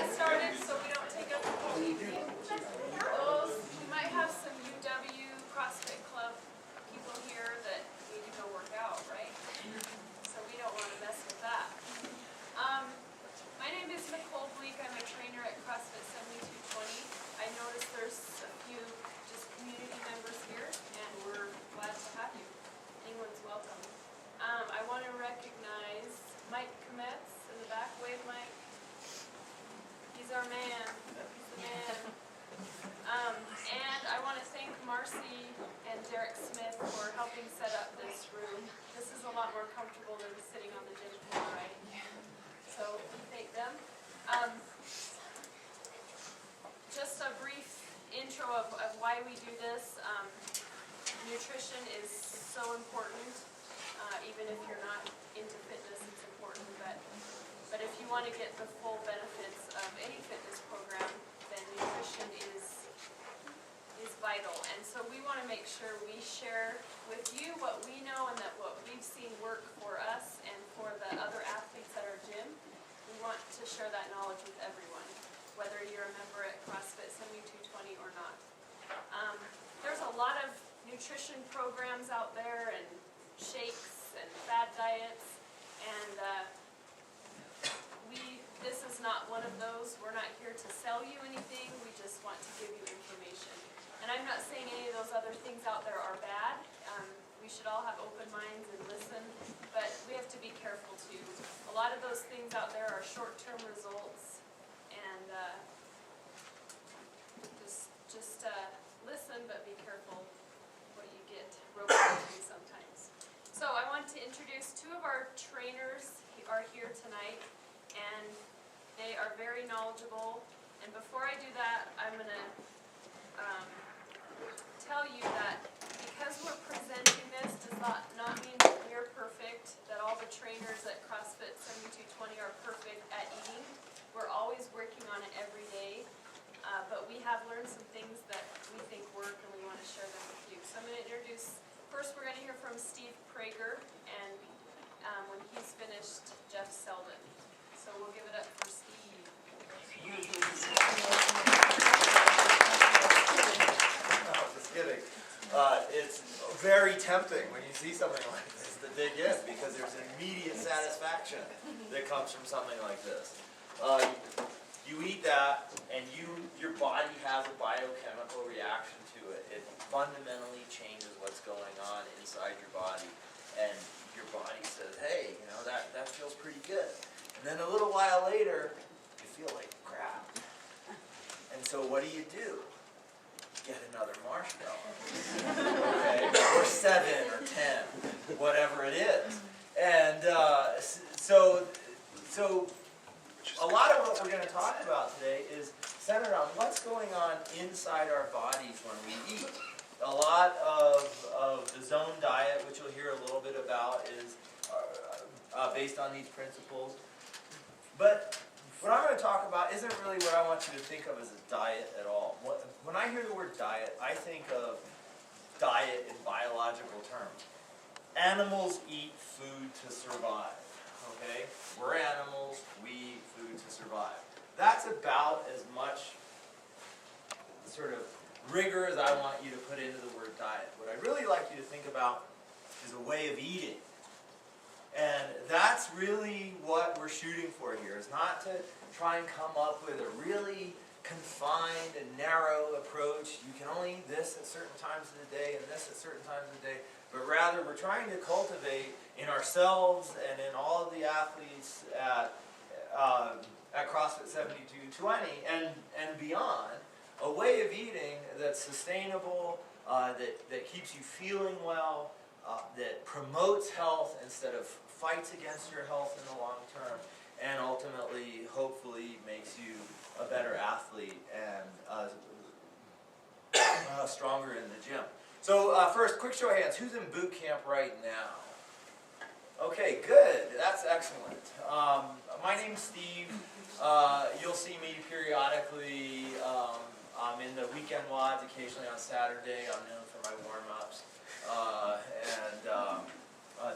get started so we don't take up the whole evening. We might have some UW CrossFit Club people here that need to go work out, right? So we don't want to mess with that. My name is Nicole Bleak. I'm a trainer at CrossFit 7220. I noticed there's a few just community members here, and we're glad to have you. Anyone's welcome. I want to recognize Mike Kometz in the back. Wave, Mike. He's our man. He's the man. And I want to thank Marcy and Derek Smith for helping set up this room. This is a lot more comfortable than sitting on the gym floor, right? So we thank them. Just a brief intro of why we do this. Nutrition is so important. Even if you're not into fitness, it's important. But if you want to get the full benefits of any fitness program, then nutrition is vital. And so we want to make sure we share with you what we know and that what we've seen work for us and for the other athletes at our gym. We want to share that knowledge with everyone, whether you're a member at CrossFit 7220 or not. There's a lot of nutrition programs out there and shakes and fad diets, and this is not one of those. We're not here to sell you anything. We just want to give you information. And I'm not saying any of those other things out there are bad. We should all have open minds and listen, but we have to be careful too. A lot of those things out there are short-term results, and just listen, but be careful what you get roped into sometimes. So I want to introduce two of our trainers who are here tonight, and they are very knowledgeable. And before I do that, I'm going to tell you that because we're presenting this does not mean that we're perfect, that all the trainers at CrossFit 7220 are perfect at eating. We're always working on it every day, but we have learned some things that we think work, and we want to share them with you. So I'm going to introduce, first we're going to hear from Steve Prager, and when he's finished, Jeff Selden. So we'll give it up for Steve. Just kidding. It's very tempting when you see something like this to dig in, because there's immediate satisfaction that comes from something like this. You eat that, and your body has a biochemical reaction to it. It fundamentally changes what's going on inside your body, and your body says, "Hey, that feels pretty good." And then a little while later, you feel like crap. And so what do? Get another marshmallow, okay? Or 7 or 10, whatever it is. And so a lot of what we're going to talk about today is centered on what's going on inside our bodies when we eat. A lot of the zone diet, which you'll hear a little bit about, is based on these principles. But what I'm going to talk about isn't really what I want you to think of as a diet at all. When I hear the word diet, I think of diet in biological terms. Animals eat food to survive. Okay? We're animals, we eat food to survive. That's about as much sort of rigor as I want you to put into the word diet. What I'd really like you to think about is a way of eating. And that's really what we're shooting for here, is not to try and come up with a really confined and narrow approach. You can only eat this at certain times of the day and this at certain times of the day. But rather, we're trying to cultivate in ourselves and in all of the athletes at CrossFit 7220 and beyond, a way of eating that's sustainable, that keeps you feeling well, that promotes health instead of fights against your health in the long term, and ultimately, hopefully, makes you a better athlete and stronger in the gym. So first, quick show of hands. Who's in boot camp right now? Okay, good. That's excellent. My name's Steve. You'll see me periodically. I'm in the weekend WODs, occasionally on Saturday. I'm known for my warm-ups.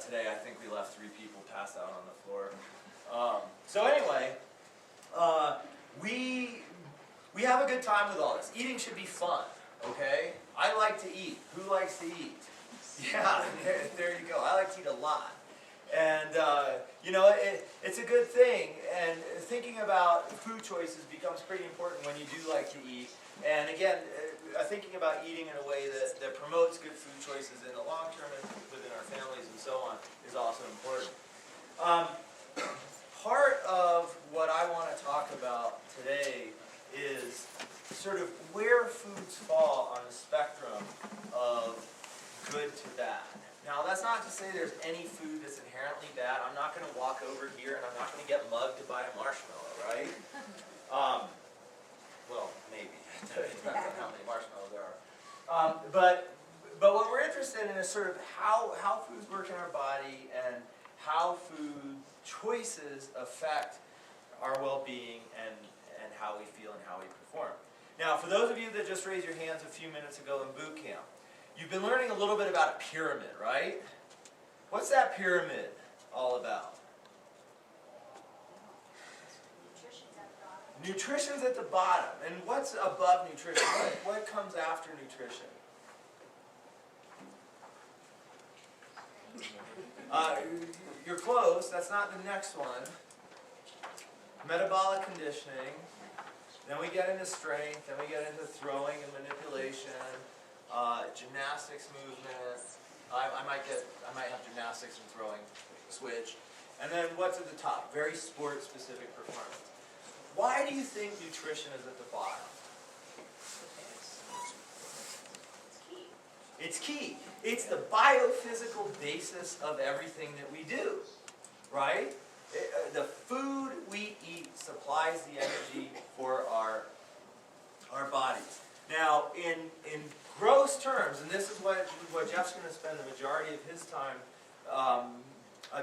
Today I think we left 3 people passed out on the floor. So anyway, we a good time with all this. Eating should be fun, okay? I like to eat. Who likes to eat? Yeah, there you go. I like to eat a lot. And, you know, it's a good thing. And thinking about food choices becomes pretty important when you do like to eat. And again, thinking about eating in a way that promotes good food choices in the long term and within our families and so on is also important. Part of what I want to talk about today is sort of where foods fall on the spectrum of good to bad. Now, that's not to say there's any food that's inherently bad. I'm not going to walk over here and I'm not going to get mugged to buy a marshmallow, right? Well, maybe. It depends on how many marshmallows there are. But what we're interested in is sort of how foods work in our body and how food choices affect our well-being and how we feel and how we perform. Now, for those of you that just raised your hands a few minutes ago in boot camp, you've been learning a little bit about a pyramid, right? What's that pyramid all about? Nutrition's at the bottom. And what's above nutrition? What comes after nutrition? You're close. That's not the next one. Metabolic conditioning. Then we get into strength. Then we get into throwing and manipulation. Gymnastics movement. I might have gymnastics and throwing switch. And then what's at the top? Very sport-specific performance. Why do you think nutrition is at the bottom? It's key. It's the biophysical basis of everything that we do, right? The food we eat supplies the energy for our bodies. Now, in gross terms, and this is what Jeff's going to spend the majority of his time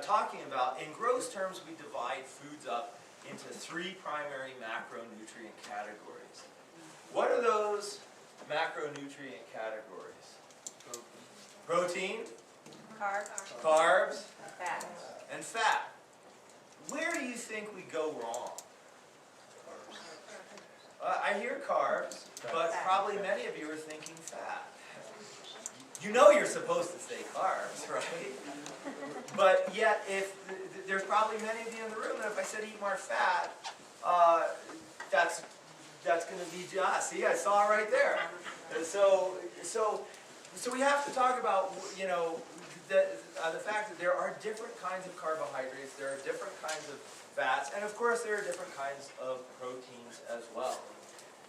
talking about, in gross terms we divide foods up into 3 primary macronutrient categories. What are those macronutrient categories? Protein, carbs, Fat. and fat. Where do you think we go wrong? I hear carbs, but probably many of you are thinking fat. You know you're supposed to say carbs, right? But yet, if there's probably many of you in the room that if I said eat more fat, that's going to be just. See, I saw it right there. So we have to talk about, you know, the fact that there are different kinds of carbohydrates, there are different kinds of fats, and of course there are different kinds of proteins as well.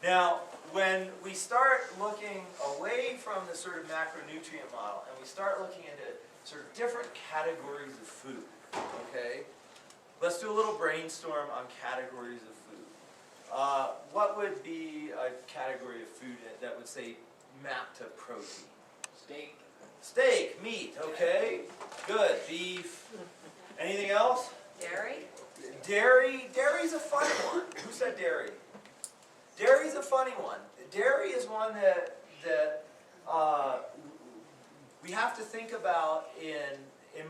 Now, when we start looking away from the sort of macronutrient model and we start looking into sort of different categories of food, okay? Let's do a little brainstorm on categories of food. What would be a category of food that would say map to protein? Steak. Steak, meat, okay? Good. Beef. Anything else? Dairy? Dairy's a funny one. Who said dairy? Dairy's a funny one. Dairy is one that we have to think about in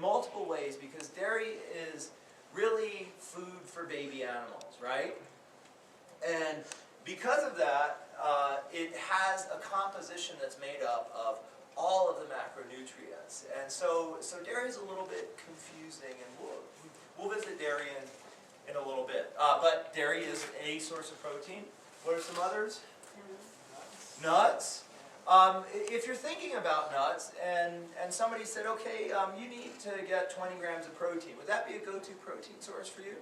multiple ways because dairy is really food for baby animals, right? And because of that, it has a composition that's made up of all of the macronutrients. And so dairy is a little bit confusing, and we'll visit dairy in a little bit. But dairy is a source of protein. What are some others? Nuts. If you're thinking about nuts and somebody said, okay, you need to get 20 grams of protein, would that be a go-to protein source for you?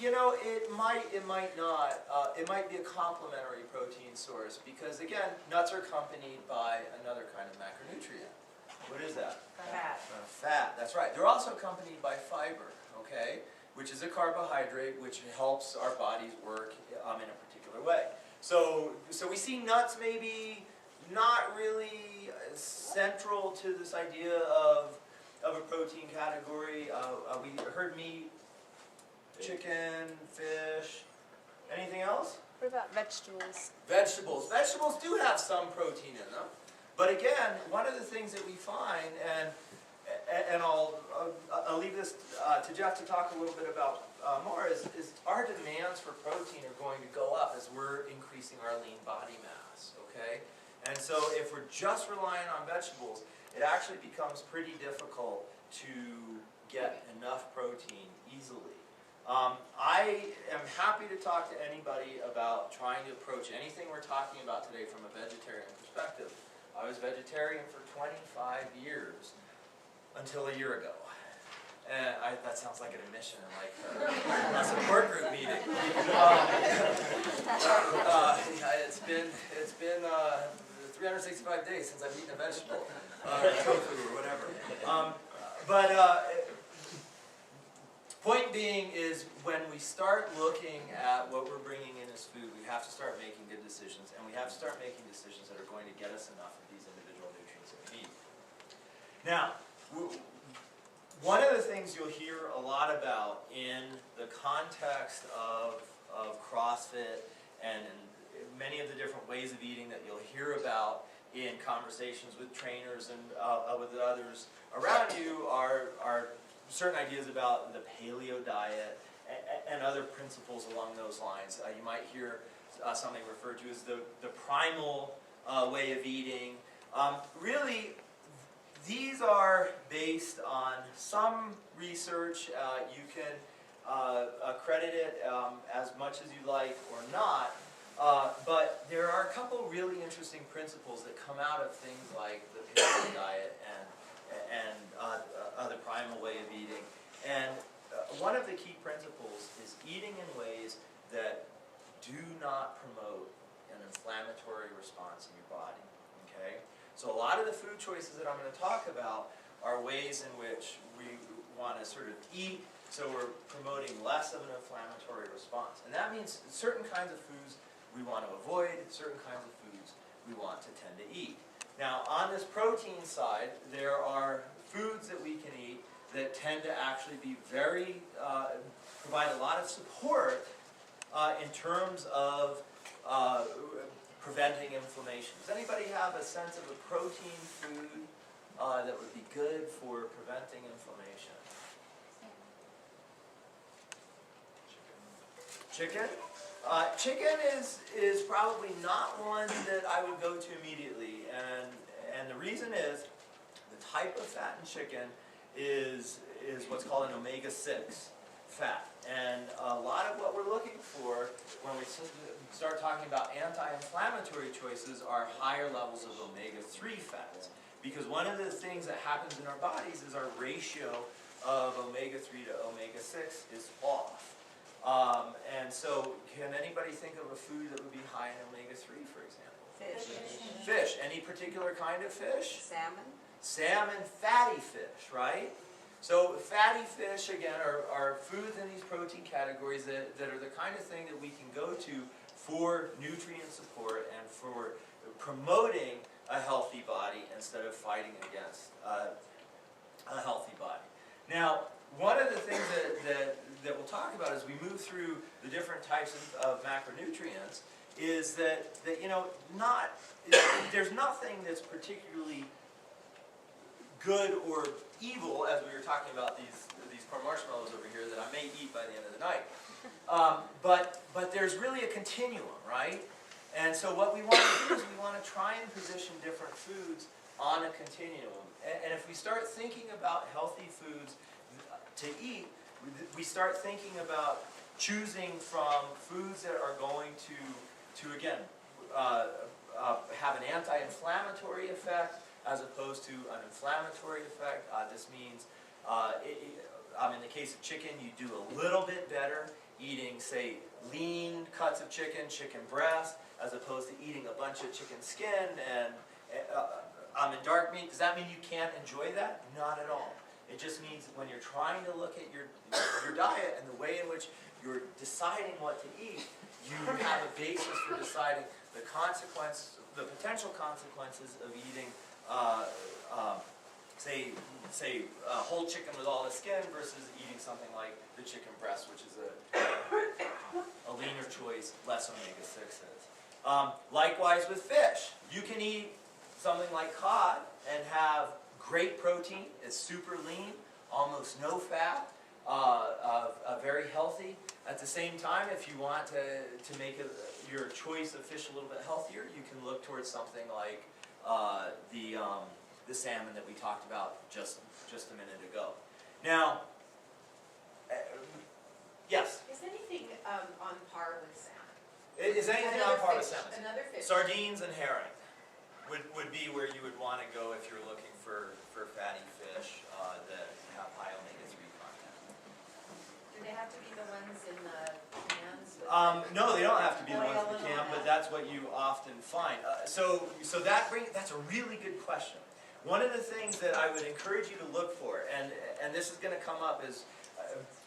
It might not. It might be a complementary protein source because, again, nuts are accompanied by another kind of macronutrient. What is that? Fat. Fat, that's right. They're also accompanied by fiber, okay, which is a carbohydrate which helps our bodies work in a particular way. So we see nuts maybe not really central to this idea of a protein category. We heard meat, chicken, fish. Anything else? What about vegetables? Vegetables. Vegetables do have some protein in them. But again, one of the things that we find, and I'll leave this to Jeff to talk a little bit about more, is our demands for protein are going to go up as we're increasing our lean body mass, okay? And so if we're just relying on vegetables, it actually becomes pretty difficult to get enough protein easily. I am happy to talk to anybody about trying to approach anything we're talking about today from a vegetarian perspective. I was vegetarian for 25 years until a year ago. And that sounds like an admission in like a support group meeting. It's been 365 days since I've eaten a vegetable, or tofu or whatever. Point being is when we start looking at what we're bringing in as food, we have to start making good decisions, and we have to start making decisions that are going to get us enough of these individual nutrients that we need. Now, one of the things you'll hear a lot about in the context of CrossFit and many of the different ways of eating that you'll hear about in conversations with trainers and with others around you are certain ideas about the paleo diet and other principles along those lines. You might hear something referred to as the primal way of eating. Really, these are based on some research. You can credit it as much as you like or not, but there are a couple really interesting principles that come out of things like the paleo diet and the primal way of eating. And one of the key principles is eating in ways that do not promote an inflammatory response in your body. Okay? So a lot of the food choices that I'm going to talk about are ways in which we want to sort of eat so we're promoting less of an inflammatory response. And that means certain kinds of foods we want to avoid, certain kinds of foods we want to tend to eat. Now, on this protein side, there are foods that we can eat that tend to actually be provide a lot of support in terms of preventing inflammation. Does anybody have a sense of a protein food that would be good for preventing inflammation? Chicken? Chicken is probably not one that I would go to immediately, and the reason is the type of fat in chicken is what's called an omega-6 fat. And a lot of what we're looking for when we start talking about anti-inflammatory choices are higher levels of omega-3 fats. Because one of the things that happens in our bodies is our ratio of omega-3 to omega-6 is off. And so can anybody think of a food that would be high in omega-3, for example? Fish. Fish. Any particular kind of fish? Salmon. Salmon, fatty fish, right? So fatty fish, again, are foods in these protein categories that are the kind of thing that we can go to for nutrient support and for promoting a healthy body instead of fighting against a healthy body. Now, one of the things that we'll talk about as we move through the different types of macronutrients is that you know, there's nothing that's particularly good or evil, as we were talking about these corn marshmallows over here that I may eat by the end of the night. But there's really a continuum, right? And so what we want to do is we want to try and position different foods on a continuum. And if we start thinking about healthy foods to eat, we start thinking about choosing from foods that are going to again, have an anti-inflammatory effect as opposed to an inflammatory effect. This means, in the case of chicken, you do a little bit better eating, say, lean cuts of chicken, chicken breast, as opposed to eating a bunch of chicken skin and in dark meat. Does that mean you can't enjoy that? Not at all. It just means when you're trying to look at your diet and the way in which you're deciding what to eat, you have a basis for deciding the potential consequences of eating, say whole chicken with all the skin versus eating something like the chicken breast, which is a leaner choice, less omega-6s. Likewise with fish, you can eat something like cod and have great protein, it's super lean, almost no fat, very healthy. At the same time, if you want to make your choice of fish a little bit healthier, you can look towards something like the salmon that we talked about just a minute ago. Now, yes? Is anything on par with salmon? Is anything on par with salmon? Another fish. Sardines and herring would be where you would want to go if you're looking for fatty fish that have high omega-3 content. Do they have to be the ones in the cans? No, they don't have to be the ones oil in the and can, all but that? that's what you often find. That's a really good question. One of the things that I would encourage you to look for, and this is going to come up as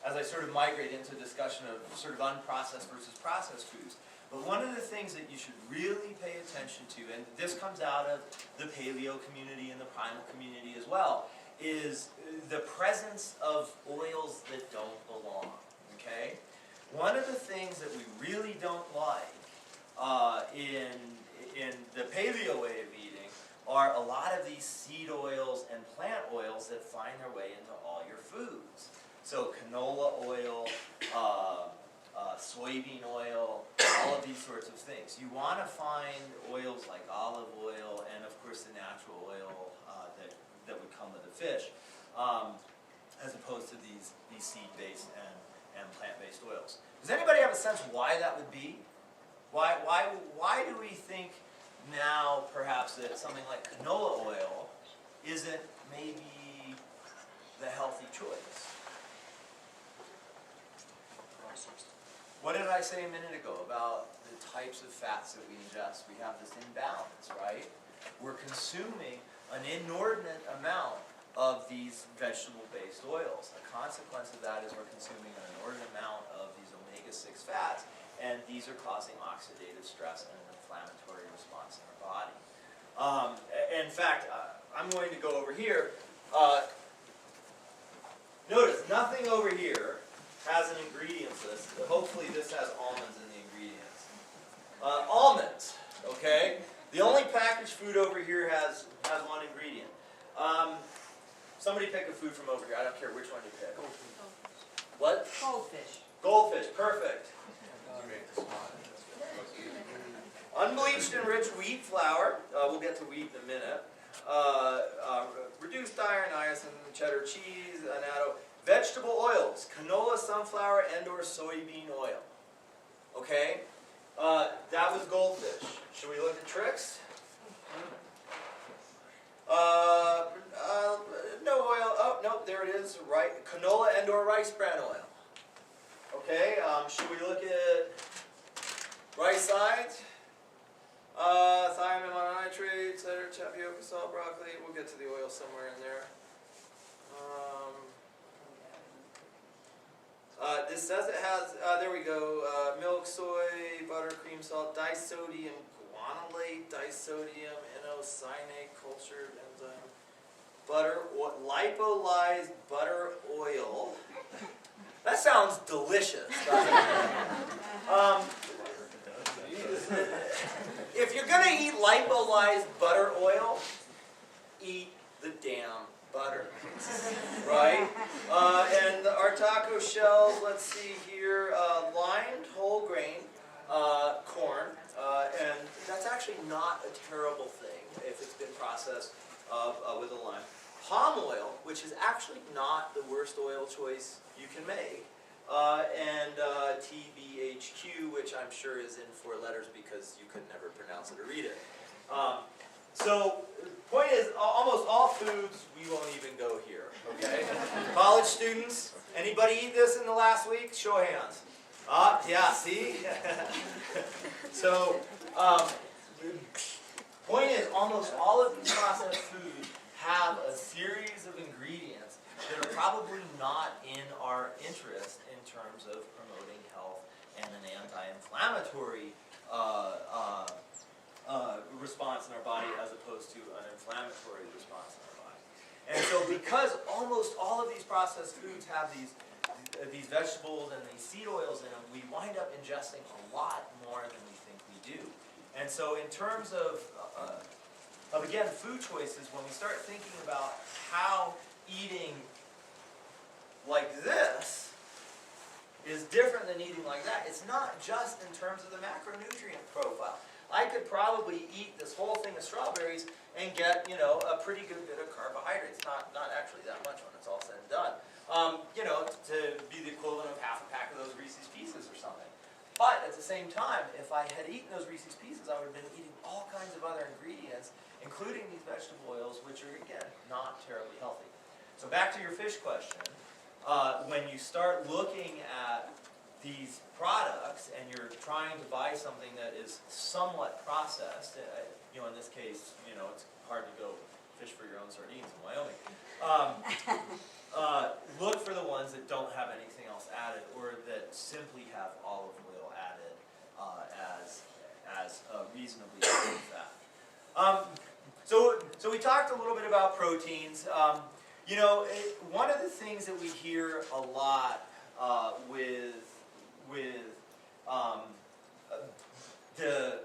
I sort of migrate into discussion of sort of unprocessed versus processed foods. But one of the things that you should really pay attention to, and this comes out of the paleo community and the primal community as well, is the presence of oils that don't belong, okay? One of the things that we really don't like in the paleo way of eating are a lot of these seed oils and plant oils that find their way into all your foods. So canola oil, soybean oil, all of these sorts of things. You want to find oils like olive oil and of course the natural oil that would come with the fish, as opposed to these seed-based and plant-based oils. Does anybody have a sense why that would be? Why do we think now perhaps that something like canola oil isn't maybe the healthy choice? What did I say a minute ago about the types of fats that we ingest? We have this imbalance, right? We're consuming an inordinate amount of these vegetable-based oils. A consequence of that is we're consuming an inordinate amount of these omega-6 fats, and these are causing oxidative stress and an inflammatory response in our body. In fact, I'm going to go over here. Notice, nothing over here has an ingredients list. Hopefully this has almonds in the ingredients. Almonds, okay? The only packaged food over here has one ingredient. Somebody pick a food from over here. I don't care which one you pick. What? Goldfish. Goldfish, perfect. Unbleached enriched wheat flour. We'll get to wheat in a minute. Reduced iron, niacin, cheddar cheese, annatto. Vegetable oils, canola, sunflower, and/or soybean oil. Okay? That was goldfish. Should we look at tricks? No oil. Oh, nope, there it is. Right. Canola and/or rice bran oil. Okay, should we look at rice sides? Thiamine mononitrate, cider, tapioca, salt, broccoli. We'll get to the oil somewhere in there. This says it has, there we go, milk, soy, butter, cream, salt, disodium guanylate, disodium inositol, cultured enzyme, butter, lipolyzed butter oil. That sounds delicious, doesn't it? If you're going to eat lipolyzed butter oil, eat the damn butter, right? And our taco shells, let's see here, limed whole grain corn, and that's actually not a terrible thing if it's been processed with a lime. Palm oil, which is actually not the worst oil choice you can make, and TBHQ, which I'm sure is in 4 letters because you could never pronounce it or read it. So, point is, almost all foods, we won't even go here, okay? College students, anybody eat this in the last week? Show of hands. Yeah, see? So, point is, almost all of these processed foods have a series of ingredients that are probably not in our interest in terms of promoting health and an anti-inflammatory response in our body as opposed to an inflammatory response in our body. And so because almost all of these processed foods have these vegetables and these seed oils in them, we wind up ingesting a lot more than we think we do. And so in terms of again, food choices, when we start thinking about how eating like this is different than eating like that, it's not just in terms of the macronutrient profile. I could probably eat this whole thing of strawberries and get, a pretty good bit of carbohydrates. Not actually that much when it's all said and done. To be the equivalent of half a pack of those Reese's Pieces or something. But at the same time, if I had eaten those Reese's Pieces, I would have been eating all kinds of other ingredients, including these vegetable oils, which are, again, not terribly healthy. So back to your fish question. When you start looking at these products and you're trying to buy something that is somewhat processed, in this case, it's hard to go fish for your own sardines in Wyoming. Look for the ones that don't have anything else added, or that simply have olive oil added as a reasonably good fat. So we talked a little bit about proteins. One of the things that we hear a lot with the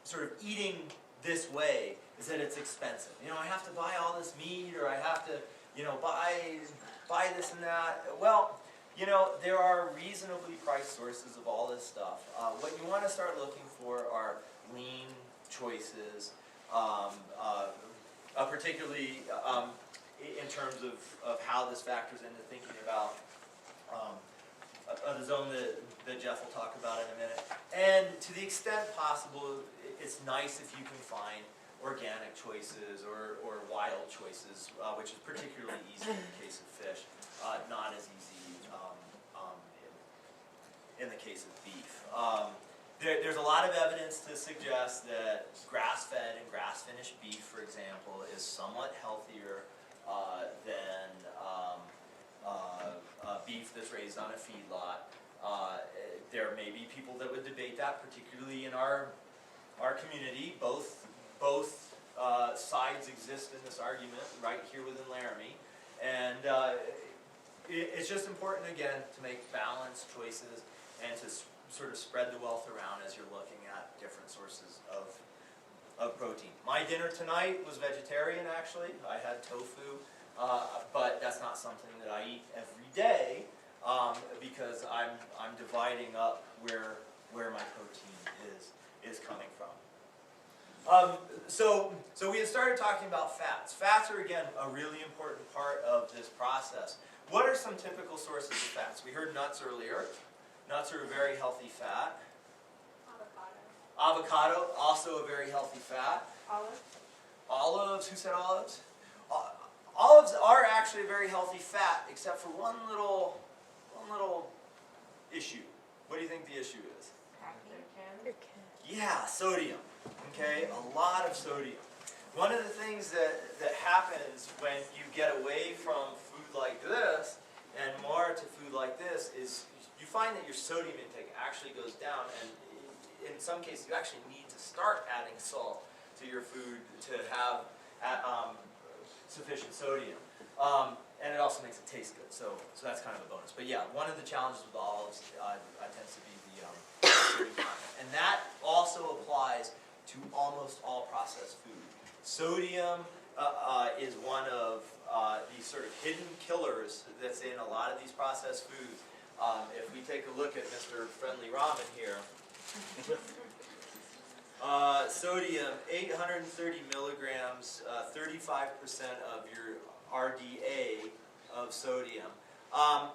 sort of eating this way is that it's expensive. I have to buy all this meat, or I have to, buy this and that. Well, there are reasonably priced sources of all this stuff. What you want to start looking for are lean choices, particularly in terms of how this factors into thinking about the zone that Jeff will talk about in a minute. And to the extent possible, it's nice if you can find organic choices or wild choices, which is particularly easy in the case of fish, not as easy in the case of beef. There's a lot of evidence to suggest that grass-fed and grass-finished beef, for example, is somewhat healthier than beef that's raised on a feedlot. There may be people that would debate that, particularly in our community. Both sides exist in this argument right here within Laramie, and it's just important, again, to make balanced choices and to sort of spread the wealth around as you're looking at different sources of protein. My dinner tonight was vegetarian, actually. I had tofu, but that's not something that I eat every day because I'm dividing up where my protein is coming from. So we had started talking about fats. Fats are, again, a really important part of this process. What are some typical sources of fats? We heard nuts earlier. Nuts are a very healthy fat. Avocado, also a very healthy fat. Olives, who said olives? Olives are actually a very healthy fat, except for one little issue. What do you think the issue is? Yeah, sodium. Okay, a lot of sodium. One of the things that happens when you get away from food like this and more to food like this is you find that your sodium intake actually goes down, and in some cases you actually need to start adding salt to your food to have sufficient sodium. And it also makes it taste good, so that's kind of a bonus. But yeah, one of the challenges with olives tends to be the sodium content. And that also applies to almost all processed food. Sodium is one of these sort of hidden killers that's in a lot of these processed foods. If we take a look at Mr. Friendly Ramen here, sodium, 830 milligrams, 35% of your RDA of sodium. I'm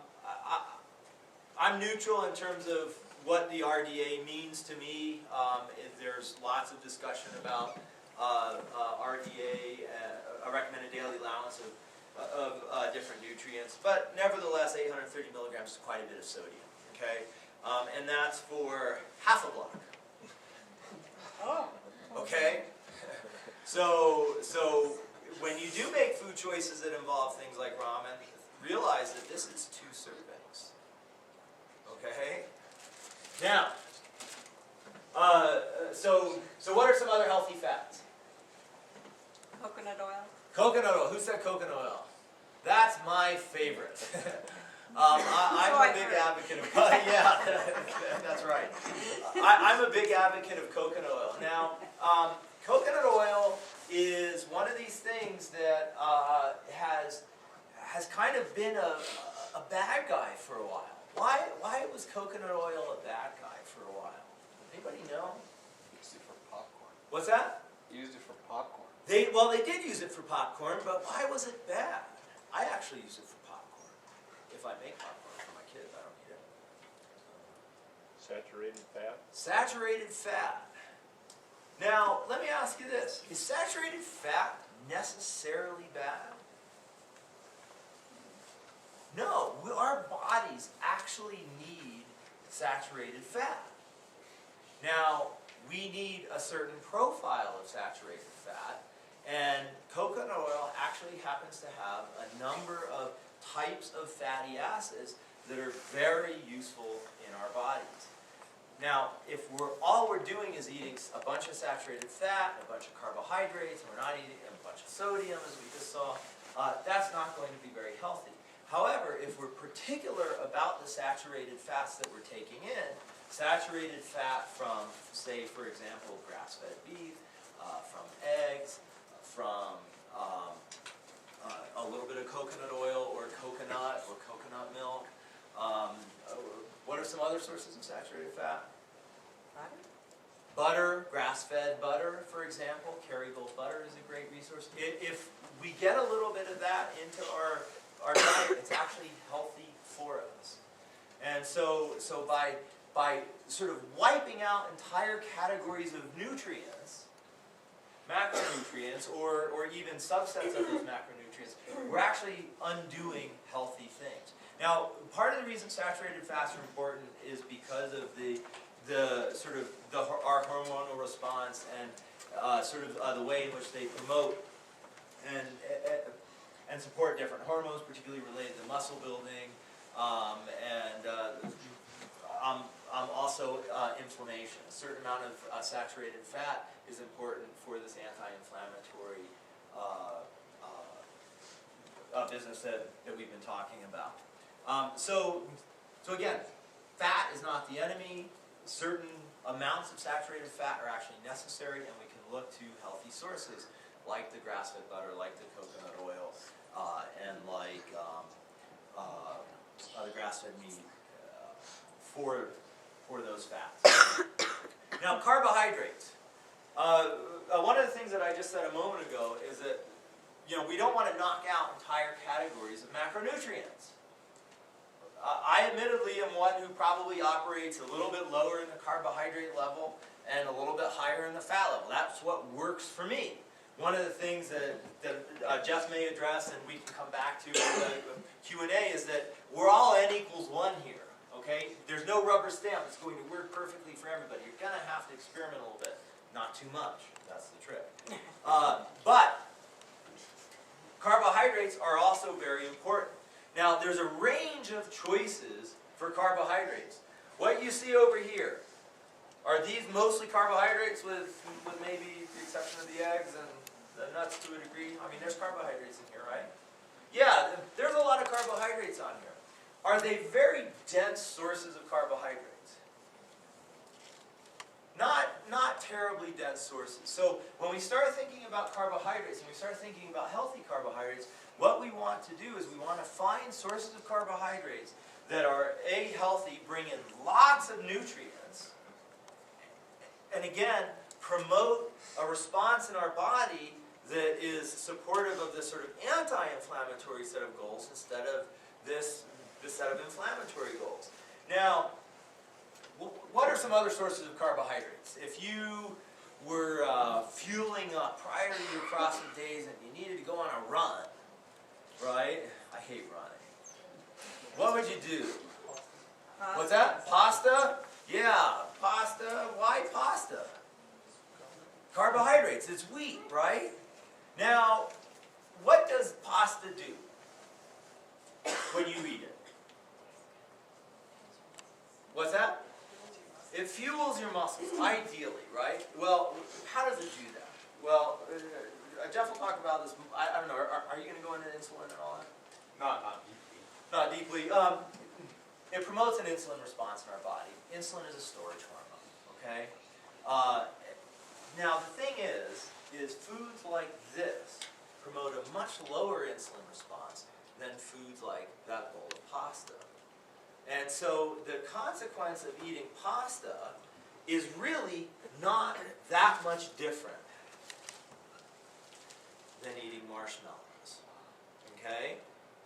neutral in terms of what the RDA means to me. There's lots of discussion about RDA, a recommended daily allowance of different nutrients, but nevertheless 830 milligrams is quite a bit of sodium, okay? And that's for half a block. Okay? So when you do make food choices that involve things like ramen, realize that this is 2 servings. Okay? Now, so what are some other healthy fats? Coconut oil. Coconut oil. Who said coconut oil? That's my favorite. I'm a big advocate of, yeah, that's right. I'm a big advocate of coconut oil. Now, coconut oil is one of these things that has kind of been a bad guy for a while. Why was coconut oil a bad guy for a while? Anybody know? Used it for popcorn. What's that? Used it for popcorn. They did use it for popcorn, but why was it bad? I actually use it for popcorn. If I make popcorn for my kids, I don't eat it. Saturated fat? Saturated fat. Now, let me ask you this. Is saturated fat necessarily bad? No, our bodies actually need saturated fat. Now, we need a certain profile of saturated fat, and coconut oil actually happens to have a number of types of fatty acids that are very useful in our bodies. Now, if all we're doing is eating a bunch of saturated fat, a bunch of carbohydrates, and we're not eating a bunch of sodium, as we just saw, that's not going to be very healthy. However, if we're particular about the saturated fats that we're taking in, saturated fat from, say, for example, grass-fed beef, from eggs, from a little bit of coconut oil or coconut milk. What are some other sources of saturated fat? Butter, grass-fed butter, for example. Kerrygold butter is a great resource. If we get a little bit of that into our diet, it's actually healthy for us. And so by sort of wiping out entire categories of nutrients, macronutrients, or even subsets of those macronutrients, we're actually undoing healthy things. Now, part of the reason saturated fats are important is because of our hormonal response and the way in which they promote and support different hormones, particularly related to muscle building, and also inflammation. A certain amount of saturated fat is important for this anti-inflammatory business that we've been talking about. So again, fat is not the enemy. Certain amounts of saturated fat are actually necessary, and we can look to healthy sources like the grass-fed butter, like the coconut oil, and like the grass-fed meat for those fats. Now, carbohydrates. One of the things that I just said a moment ago is that we don't want to knock out entire categories of macronutrients. I admittedly am one who probably operates a little bit lower in the carbohydrate level and a little bit higher in the fat level. That's what works for me. One of the things that Jeff may address, and we can come back to in the Q&A, is that we're all N equals 1 here. Okay? There's no rubber stamp that's going to work perfectly for everybody. You're going to have to experiment a little bit. Not too much. That's the trick. But carbohydrates are also very important. Now, there's a range of choices for carbohydrates. What you see over here, are these mostly carbohydrates with maybe the exception of the eggs and the nuts to a degree? I mean, there's carbohydrates in here, right? Yeah, there's a lot of carbohydrates on here. Are they very dense sources of carbohydrates? Not terribly dense sources. So when we start thinking about carbohydrates and we start thinking about healthy carbohydrates, what we want to do is we want to find sources of carbohydrates that are A, healthy, bring in lots of nutrients, and again, promote a response in our body that is supportive of this sort of anti-inflammatory set of goals instead of this set of inflammatory goals. Now, what are some other sources of carbohydrates? If you were fueling up prior to your CrossFit days and you needed to go on a run, right? I hate running. What would you do? What's that? Pasta? Yeah, pasta. Why pasta? Carbohydrates. It's wheat, right? Now, what does pasta do when you eat it? What's that? It fuels your muscles, ideally, right? Well, how does it do that? Well, Jeff will talk about this. I don't know. Are you going to go into insulin and all that? Not deeply. Not deeply. It promotes an insulin response in our body. Insulin is a storage hormone. Okay. Now the thing is foods like this promote a much lower insulin response than foods like that bowl of pasta. And so the consequence of eating pasta is really not that much different than eating marshmallows. Okay?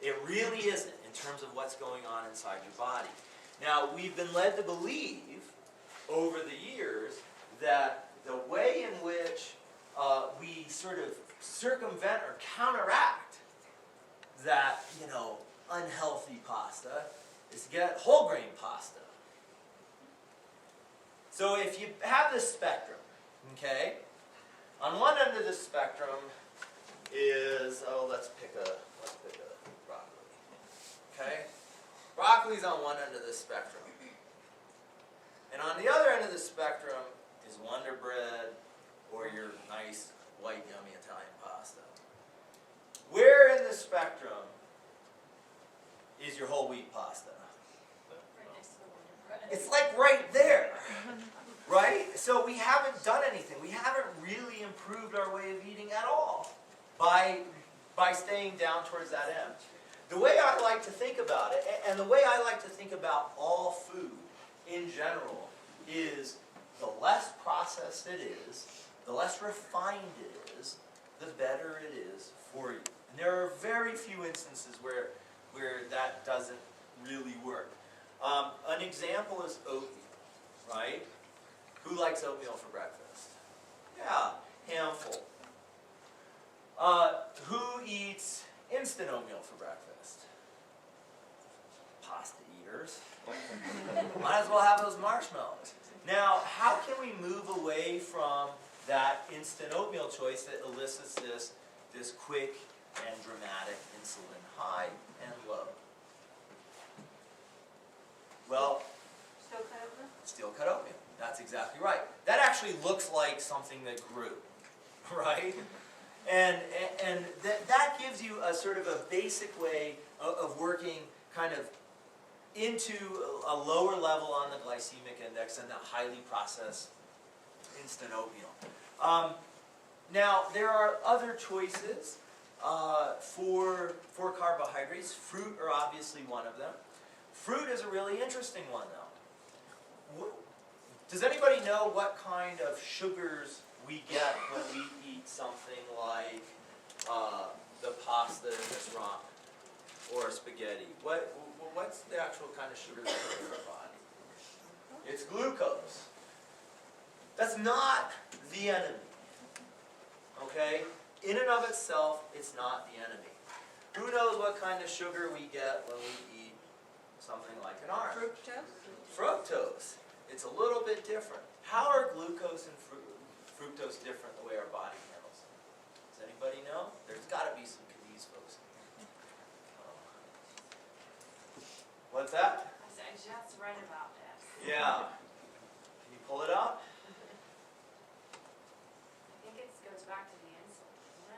It really isn't in terms of what's going on inside your body. Now, we've been led to believe over the years that the way in which we sort of circumvent or counteract that, unhealthy pasta is to get whole grain pasta. So if you have this spectrum, okay, on one end of the spectrum is, let's pick a broccoli, okay? Broccoli's on one end of the spectrum. And on the other end of the spectrum is Wonder Bread or your nice, white, yummy Italian pasta. Where in the spectrum is your whole wheat pasta? Right next to the Wonder Bread. It's like right there, right? So we haven't done anything. We haven't really improved our way of eating at all by staying down towards that end. The way I like to think about it, and the way I like to think about all food in general, is the less processed it is, the less refined it is, the better it is for you. And there are very few instances where that doesn't really work. An example is oatmeal, right? Who likes oatmeal for breakfast? Yeah, handful. Who eats instant oatmeal for breakfast? Pasta eaters. Might as well have those marshmallows. Now, how can we move away from that instant oatmeal choice that elicits this quick and dramatic insulin high and low? Well, Still cut oatmeal? steel cut oatmeal. That's exactly right. That actually looks like something that grew, right? And that gives you a sort of a basic way of working kind of into a lower level on the glycemic index than the highly processed instant oatmeal. Now, there are other choices for carbohydrates. Fruit are obviously one of them. Fruit is a really interesting one, though. Does anybody know what kind of sugars we get when we eat something like the pasta in this rock or spaghetti? What's the actual kind of sugar that's in our body? It's glucose. That's not the enemy. Okay? In and of itself, it's not the enemy. Who knows what kind of sugar we get when we eat something like an orange? Fructose? Fructose. It's a little bit different. How are glucose and fructose different the way our body handles them? Does anybody know? There's got to be some Cadiz folks. What's that? I said, I just read about that. Yeah. Can you pull it up? I think it goes back to the insulin, doesn't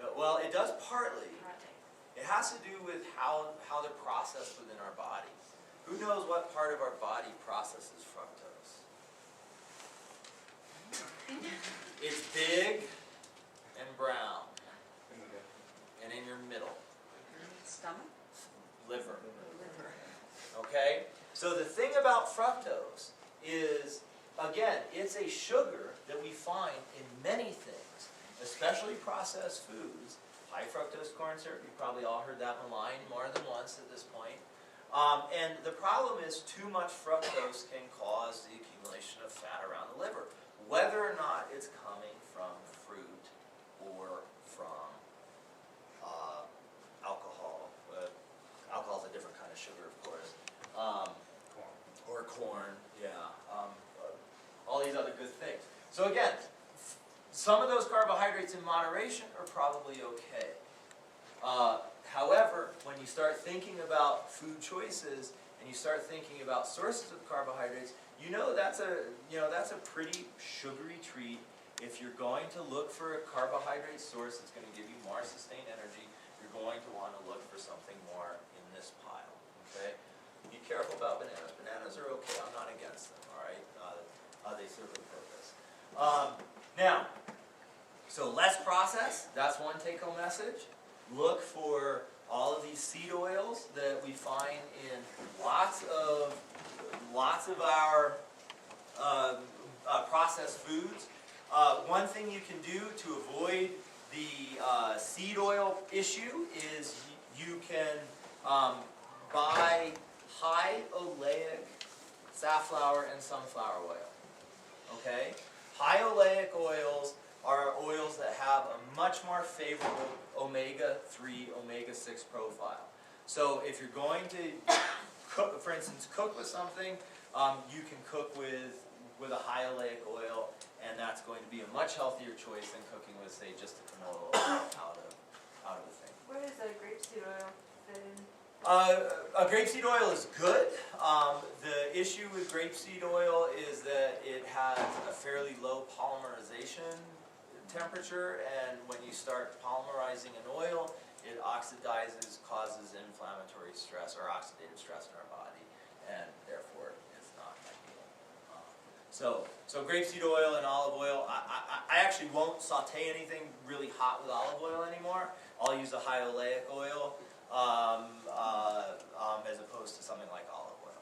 it? Well, it does partly. Partly. It has to do with how they're processed within our body. Who knows what part of our body processes fructose? It's big and brown and in your middle. Stomach? Liver. Okay? So the thing about fructose is, again, it's a sugar that we find in many things, especially processed foods. High fructose corn syrup, you've probably all heard that line more than once at this point. And the problem is too much fructose can cause the accumulation of fat around the liver, whether or not it's coming from fruit or from alcohol. Alcohol is a different kind of sugar, of course. Or corn, yeah. All these other good things. So again, some of those carbohydrates in moderation are probably okay. However, when you start thinking about food choices and you start thinking about sources of carbohydrates, that's a pretty sugary treat. If you're going to look for a carbohydrate source that's going to give you more sustained energy, you're going to want to look for something more in this pile. Okay? Be careful about bananas. Bananas are okay. I'm not against them. All right? They serve a purpose. Now, so less process, that's one take-home message. Look for all of these seed oils that we find in lots of our processed foods. One thing you can do to avoid the seed oil issue is you can buy high oleic safflower and sunflower oil. Okay? High oleic oils are oils that have a much more favorable omega-3, omega-6 profile. So if you're going to cook, for instance, cook with something, you can cook with a high oleic oil, and that's going to be a much healthier choice than cooking with, say, just a canola oil out of the thing. Where does the grapeseed oil fit in? A grapeseed oil is good. The issue with grapeseed oil is that it has a fairly low polymerization temperature, and when you start polymerizing an oil, it oxidizes, causes inflammatory stress or oxidative stress in our body, and therefore it's not ideal. So grapeseed oil and olive oil, I actually won't saute anything really hot with olive oil anymore. I'll use a high oleic oil as opposed to something like olive oil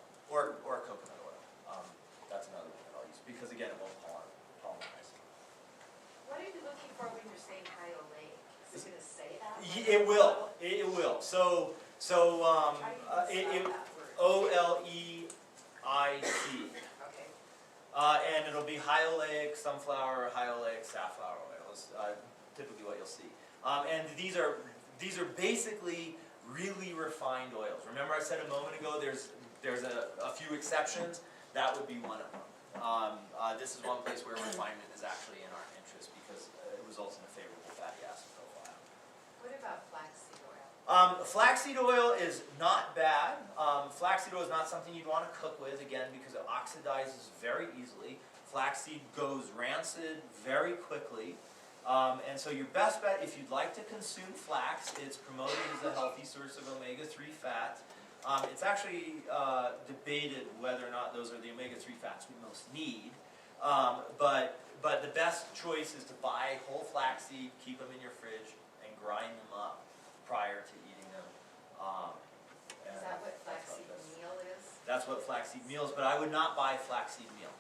or coconut oil. That's another one that I'll use because again it won't polymerize. What are you looking for when you're saying high oleic? Is it gonna say that? It will. It will. So How do you spell that word? OLEIC. Okay. And it'll be high oleic sunflower or high oleic safflower oil is typically what you'll see. And these are basically really refined oils. Remember I said a moment ago there's a few exceptions. That would be one of them. This is one place where refinement is actually in our interest because it results in a favorable fatty acid profile. What about flaxseed oil? Flaxseed oil is not bad. Flaxseed oil is not something you'd want to cook with, again, because it oxidizes very easily. Flaxseed goes rancid very quickly. And so your best bet, if you'd like to consume flax, it's promoted as a healthy source of omega-3 fat. It's actually debated whether or not those are the omega-3 fats we most need. But the best choice is to buy whole flaxseed, keep them in your fridge, and grind them up prior to eating them. Is that what flaxseed meal is? That's what flaxseed meal is, but I would not buy flaxseed meal.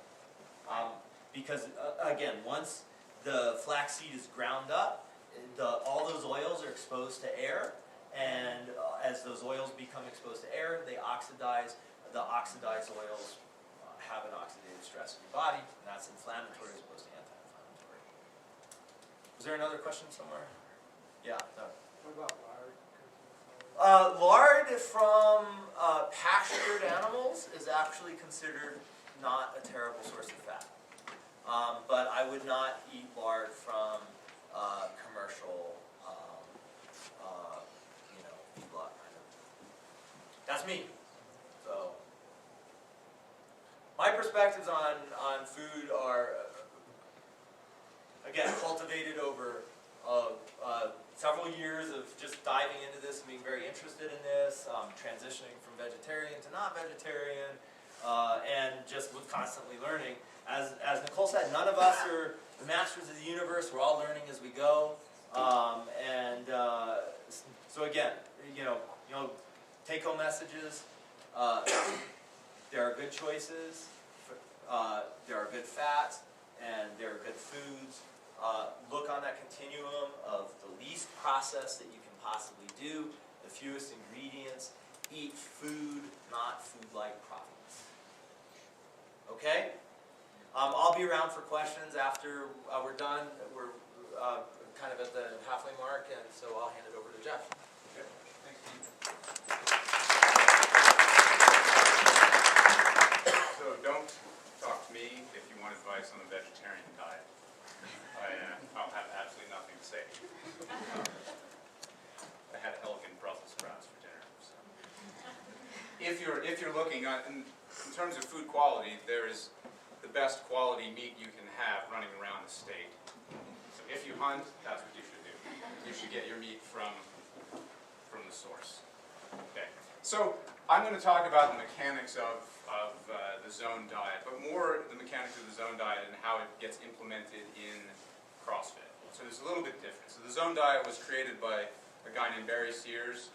Because, again, once the flaxseed is ground up, all those oils are exposed to air, and as those oils become exposed to air, they oxidize. The oxidized oils have an oxidative stress in your body, and that's inflammatory as opposed to anti-inflammatory. Was there another question somewhere? Yeah. No. What about lard? Lard from pastured animals is actually considered not a terrible source of fat. But I would not eat lard from commercial, feedlot kind of. That's me. So, my perspectives on food are, again, cultivated over several years of just diving into this and being very interested in this, transitioning from vegetarian to not vegetarian, and just constantly learning. As Nicole said, none of us are the masters of the universe. We're all learning as we go. So again, take-home messages. There are good choices. There are good fats, and there are good foods. Look on that continuum of the least processed that you can possibly do, the fewest ingredients. Eat food, not food-like products. Okay? I'll be around for questions after we're done. We're kind of at the halfway mark, and so I'll hand it over to Jeff. Okay, thanks, Steve. So don't talk to me if you want advice on the vegetarian diet. I'll have absolutely nothing to say. I had elegant Brussels sprouts for dinner. So. If you're looking in terms of food quality, there is the best quality meat you can have running around the state. So if you hunt, that's what you should do. You should get your meat from the source. Okay. So I'm going to talk about the mechanics of the zone diet, but more the mechanics of the zone diet and how it gets implemented in CrossFit. So there's a little bit different. So the Zone Diet was created by a guy named Barry Sears.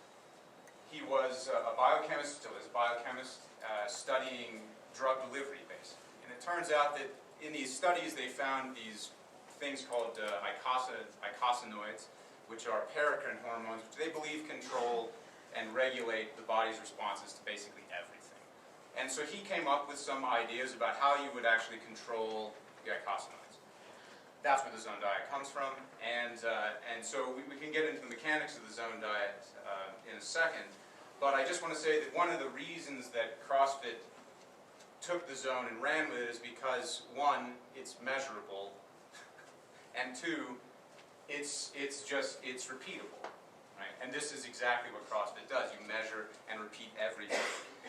He was a biochemist, still is a biochemist, studying drug delivery, basically. And it turns out that in these studies they found these things called eicosanoids, which are paracrine hormones, which they believe control and regulate the body's responses to basically everything. And so he came up with some ideas about how you would actually control the eicosanoids. That's where the Zone Diet comes from, and so we can get into the mechanics of the Zone Diet in a second, but I just want to say that one of the reasons that CrossFit took the Zone and ran with it is because, one, it's measurable, and two, it's repeatable, right? And this is exactly what CrossFit does. You measure and repeat everything.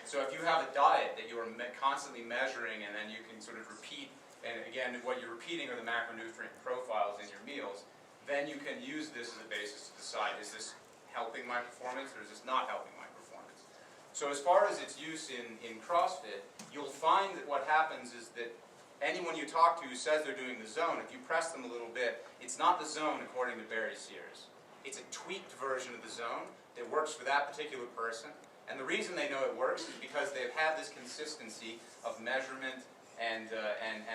So if you have a diet that you are constantly measuring and then you can sort of repeat, and again, what you're repeating are the macronutrient profiles in your meals, then you can use this as a basis to decide, is this helping my performance or is this not helping my performance? So as far as its use in CrossFit, you'll find that what happens is that anyone you talk to who says they're doing the Zone, if you press them a little bit, it's not the Zone according to Barry Sears. It's a tweaked version of the Zone that works for that particular person. And the reason they know it works is because they've had this consistency of measurement and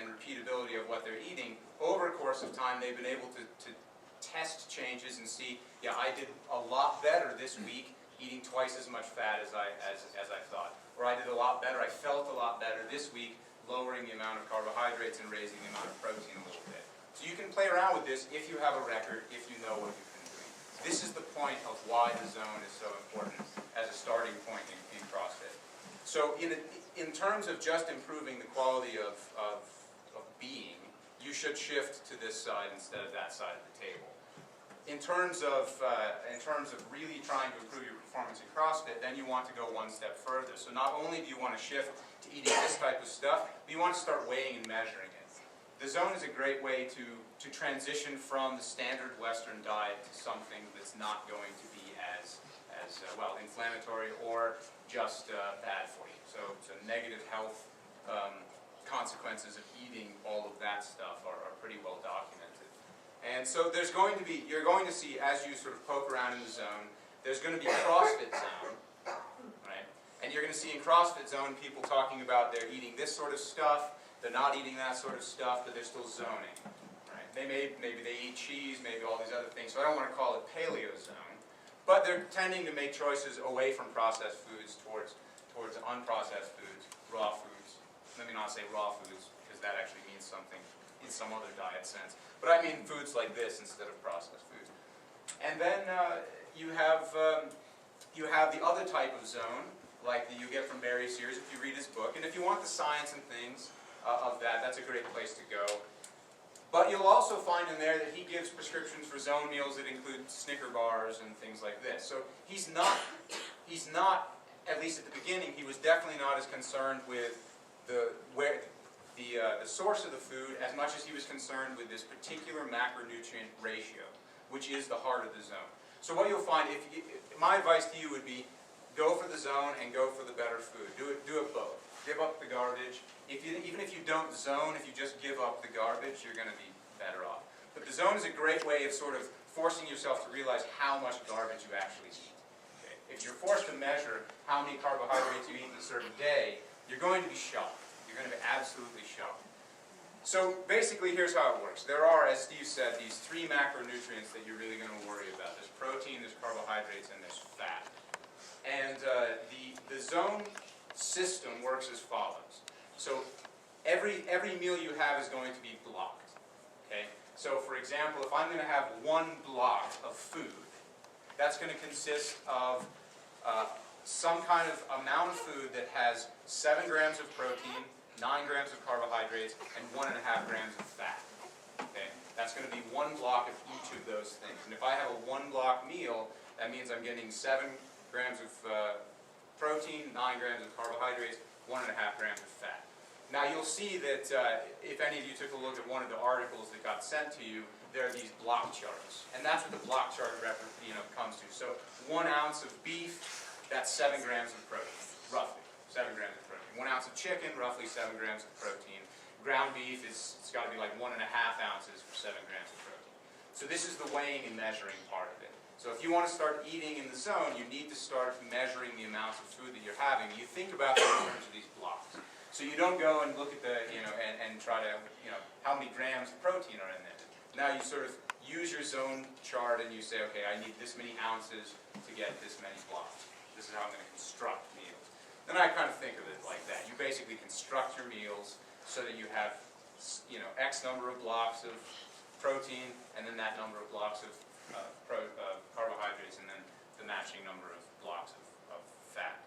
repeatability of what they're eating. Over a course of time, they've been able to test changes and see, yeah, I did a lot better this week eating twice as much fat as I thought. Or I did a lot better, I felt a lot better this week lowering the amount of carbohydrates and raising the amount of protein a little bit. So you can play around with this if you have a record, if you know what you've been doing. This is the point of why the Zone is so important as a starting point in CrossFit. So in terms of just improving the quality of being, you should shift to this side instead of that side of the table. In terms of really trying to improve your performance in CrossFit, then you want to go one step further. So not only do you want to shift to eating this type of stuff, but you want to start weighing and measuring it. The Zone is a great way to transition from the standard Western diet to something that's not going to be as well inflammatory or just bad for you. So negative health consequences of eating all of that stuff are pretty well documented. And so you're going to see, as you sort of poke around in the Zone, there's going to be CrossFit Zone, right? And you're going to see in CrossFit Zone people talking about they're eating this sort of stuff, they're not eating that sort of stuff, but they're still zoning, right? Maybe they eat cheese, maybe all these other things, so I don't want to call it Paleo Zone, but they're tending to make choices away from processed foods towards unprocessed foods, raw foods. Let me not say raw foods, because that actually means something in some other diet sense. But I mean foods like this instead of processed foods. And then you have the other type of Zone, like that you get from Barry Sears if you read his book. And if you want the science and things of that, that's a great place to go. But you'll also find in there that he gives prescriptions for Zone meals that include Snicker bars and things like this. So he's not, at least at the beginning, he was definitely not as concerned with the source of the food as much as he was concerned with this particular macronutrient ratio, which is the heart of the Zone. So what you'll find, my advice to you would be, go for the Zone and go for the better food. Do it both. Give up the garbage. Even if you don't Zone, if you just give up the garbage, you're going to be better off. But the Zone is a great way of sort of forcing yourself to realize how much garbage you actually eat. Okay? If you're forced to measure how many carbohydrates you eat in a certain day, you're going to be shocked. You're going to be absolutely shocked. So basically, here's how it works. There are, as Steve said, these three macronutrients that you're really going to worry about. There's protein, there's carbohydrates, and there's fat. And the Zone system works as follows. So every meal you have is going to be blocked. Okay? So for example, if I'm going to have one block of food, that's going to consist of some kind of amount of food that has 7 grams of protein, 9 grams of carbohydrates, and 1.5 grams of fat. Okay? That's going to be one block of each of those things. And if I have a one block meal, that means I'm getting 7 grams of protein, 9 grams of carbohydrates, 1.5 grams of fat. Now you'll see that if any of you took a look at one of the articles that got sent to you, there are these block charts. And that's what the block chart comes to. So 1 ounce of beef, that's 7 grams of protein, roughly 7 grams of protein. 1 ounce of chicken, roughly 7 grams of protein. ground beef it's got to be like 1.5 ounces for 7 grams of protein. So this is the weighing and measuring part of it. So if you want to start eating in the zone, you need to start measuring the amounts of food that you're having. You think about it in terms of these blocks. So you don't go and look at the, and try to, how many grams of protein are in there. Now you sort of use your zone chart and you say, okay, I need this many ounces to get this many blocks. This is how I'm going to construct meals. Then I kind of think of it like that. You basically construct your meals so that you have, X number of blocks of protein, and then that number of blocks of carbohydrates, and then the matching number of blocks of fat.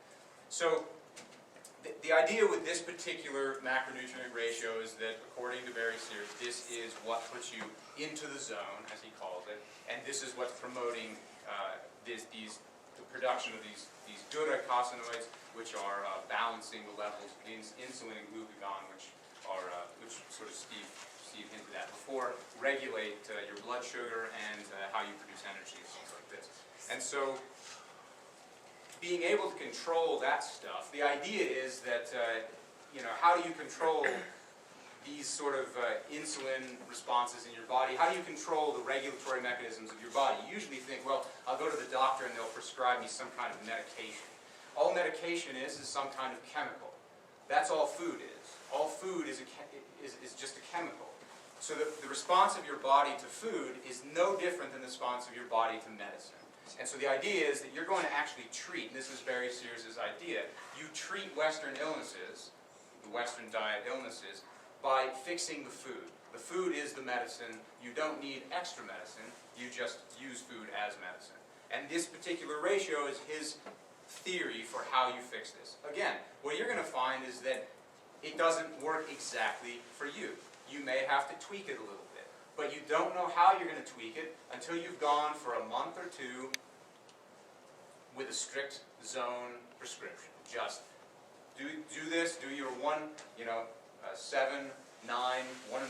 So the idea with this particular macronutrient ratio is that, according to Barry Sears, this is what puts you into the zone, as he calls it, and this is what's promoting the production of these good eicosanoids, which are balancing the levels of insulin and glucagon, which sort of Steve hinted at before, regulate your blood sugar and how you produce energy and things like this. And so, being able to control that stuff, the idea is that, how do you control these sort of insulin responses in your body? How do you control the regulatory mechanisms of your body? You usually think, well, I'll go to the doctor and they'll prescribe me some kind of medication. All medication is some kind of chemical. That's all food is. All food is just a chemical. So the response of your body to food is no different than the response of your body to medicine. And so the idea is that you're going to actually treat, this is Barry Sears' idea, you treat Western illnesses, the Western diet illnesses, by fixing the food. The food is the medicine. You don't need extra medicine. You just use food as medicine. And this particular ratio is his theory for how you fix this. Again, what you're going to find is that it doesn't work exactly for you. You may have to tweak it a little bit, but you don't know how you're going to tweak it until you've gone for a month or two with a strict zone prescription. Just do this, do your 7, 9, 1.5